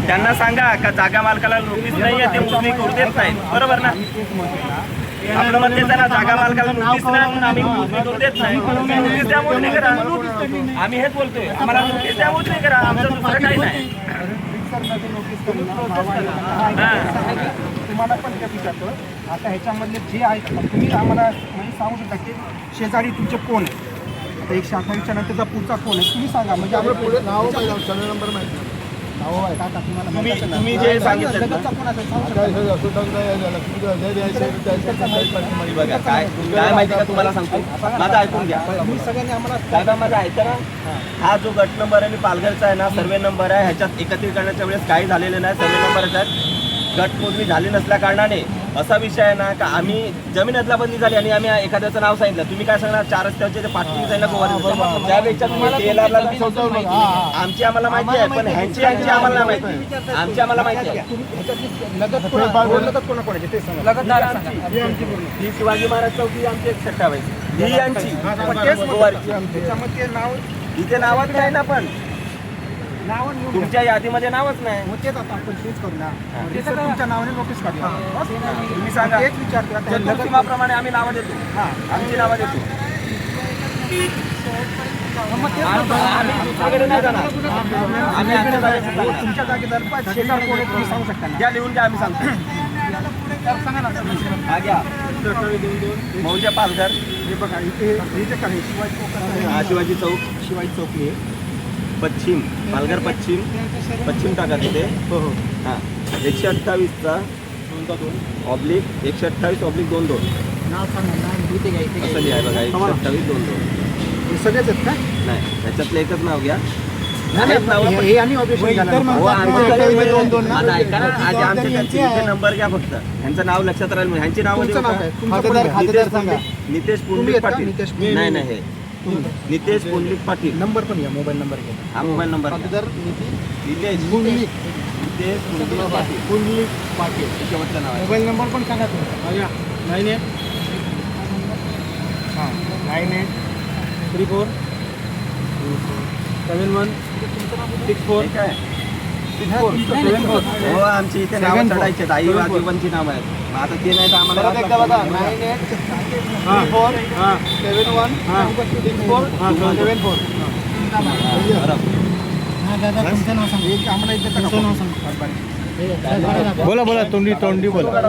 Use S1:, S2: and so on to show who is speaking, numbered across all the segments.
S1: त्यांना सांगा का जागा मालकाला नोटीस नाहीये ते मोजणी करू देत नाही, बरोबर ना? आपलं मत तेच आहे ना, जागा मालकाला नोटीस नाही म्हणून आम्ही मोजणी करू देत नाही. नोटीस द्या, मोजणी करा. आम्ही हेच बोलतोय, आम्हाला नोटीस द्या, मोजणी करा. आमचं दुसरं काही नाही.
S2: तुम्हाला पण ते विचारतो आता ह्याच्यामधले जे आहेत तुम्ही आम्हाला म्हणजे सांगू शकता की शेजारी तुमचे कोण आहे. आता 128च्या नंतरचा पुढचा कोण आहे तुम्ही सांगा. म्हणजे आम्ही पुढे नाव सर्व नंबर माहिती नाव आहे का
S1: तुम्ही जे सांगितलं बघा काय काय माहिती का तुम्हाला सांगतो, माझं ऐकून घ्या.
S2: सगळ्यांनी आम्हाला
S1: दादा माझा ऐका ना, हा जो गट नंबर आहे पालघरचा आहे ना, सर्वे नंबर आहे, ह्याच्यात एकत्रित करण्याच्या वेळेस काही झालेलं नाही. सर्वे नंबरच आहेत. गट मोजणी झाली नसल्या कारणाने असा विषय आहे ना का आम्ही जमीन अदलाबदली झाली आणि आम्ही एखाद्याचं नाव सांगितलं. तुम्ही काय सांगणार, 4 रस्त्यावरचे ते पाठवून जाईल ना गोवा, त्यापेक्षा तुम्हाला आमची आम्हाला माहिती आहे, पण ह्यांची आम्हाला नाही माहिती. आमची आम्हाला माहिती आहे. ही शिवाजी महाराज चौकी आमची 128 ही यांची
S2: नाव
S1: इथे नावच नाही ना, पण तुमच्या यादीमध्ये नावच नाही.
S2: तेच आता आपण तेच करू ना, तुमच्या नावाने नोटीस काढूया.
S1: तुम्ही सांगा,
S2: तेच विचारतो
S1: नियमाप्रमाणे आम्ही नावं देतो. आमची नावं देतो.
S2: तुमच्या जागेदार शेजार कोण आहे तुम्ही सांगू शकता ना.
S1: घ्या, लिहून घ्या, आम्ही सांगतो. हा घ्या, मौजा पालघर.
S2: हे बघा इथे काय
S1: शिवाजी चौक,
S2: शिवाजी चौक आहे
S1: पश्चिम पालघर, पश्चिम टाका तिथे.
S2: हो हो
S1: हां 128चा ऑब्लिक 128/22
S2: नाव सांगा नाव इथे घ्या
S1: असं लिहाय बघा 128/22.
S2: हे सगळेच आहेत का?
S1: नाही, त्याच्यातलं एकच नाव घ्या.
S2: हे आणि ऑब्जेक्शन
S1: ऐका ना, आज आमच्या त्यांचे नंबर घ्या फक्त. ह्यांचं नाव लक्षात राहील. ह्यांची नावं नितेश पुंडलिक पाटील. नाही नाही, हे नितेश पुंडलिक पाटील.
S2: नंबर पण घ्या, मोबाईल नंबर घ्या.
S1: हा मोबाईल नंबर नितेश पुंडलिक पाटील शेवटचं नाव आहे.
S2: मोबाईल नंबर पण सांगा तुम्ही. 9834 7164
S1: हो, आमची इथे नावं चढायचे आई आजीबांची नाव आहेत. मग आता ते नाही तर आम्हाला
S3: बोला बोला, तोंडी बोला,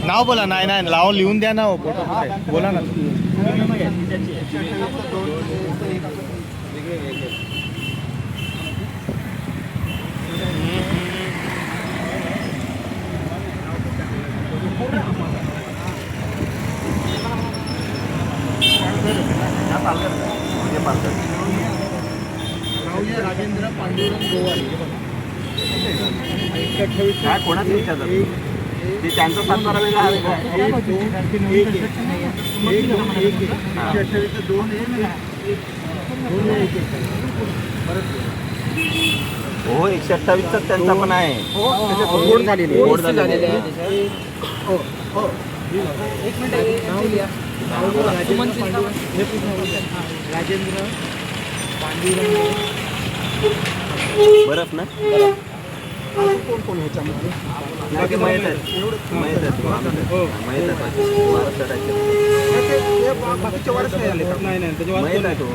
S3: नाव बोला. नाही नाही, नाव लिहून द्या ना, बोला ना.
S2: राजेंद्र पांडुरंग गोवारी.
S1: काय कोणाचं विचारलं ते, त्यांचा सातबारा वेगळा आहे. हो 128चा त्यांचा पण आहे.
S2: बोर्ड झालेली राजेंद्र पांडुरंग
S1: बरफ ना.
S2: कोण कोण ह्याच्यामध्ये
S1: बाकी माहीत आहे, माहीत आहे
S2: बाकीचे वारस नाही आले.
S1: माहीत आहे तो.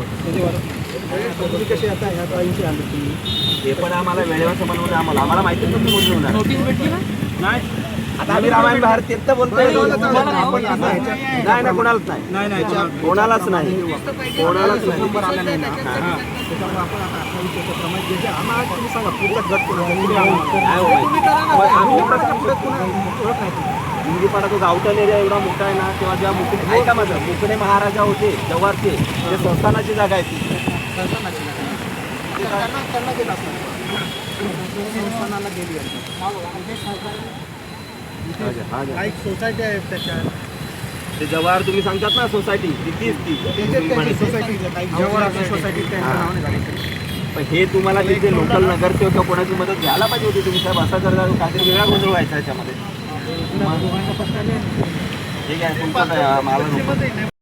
S2: तुम्ही कसे आता ह्या ताईंची आले तुम्ही
S1: हे पण आम्हाला वेळेवर बनवलं. आम्हाला माहिती नव्हती कोण होणार. नोटीस भेटली ना. नाही, आता आम्ही रामायण भारत तेच तर बोलतोय. नाही ना, कोणालाच नाही, कोणालाच नाही, कोणालाच नाही.
S2: नंबर आला नाही ना. त्याच्यामुळे आपण आता 28 आम्हाला तुम्ही सांगा पुढचा गट
S1: हिंदीपाडा तो गावठण एरिया एवढा मोठा आहे ना. तेव्हा जेव्हा मुकुट ऐका माझं, मुकुडे महाराजा होते जव्हारचे, ते संस्थानाची जागा आहे ती.
S2: त्यांना गेला संस्थानाला गेली. एक सोसायटी आहे त्याच्यात,
S1: ते जव्हार तुम्ही सांगतात ना सोसायटी, तीच ती
S2: सोसायटी सोसायटी त्यांच्या नावाने झाली.
S1: पण हे तुम्हाला तिथे लोकल नगरसेवक कोणाची मदत घ्यायला पाहिजे होती तुम्ही साहेब. असा जर काहीतरी वेगळा गोंधळ व्हायचा याच्यामध्ये. ठीक आहे, तुमचं मला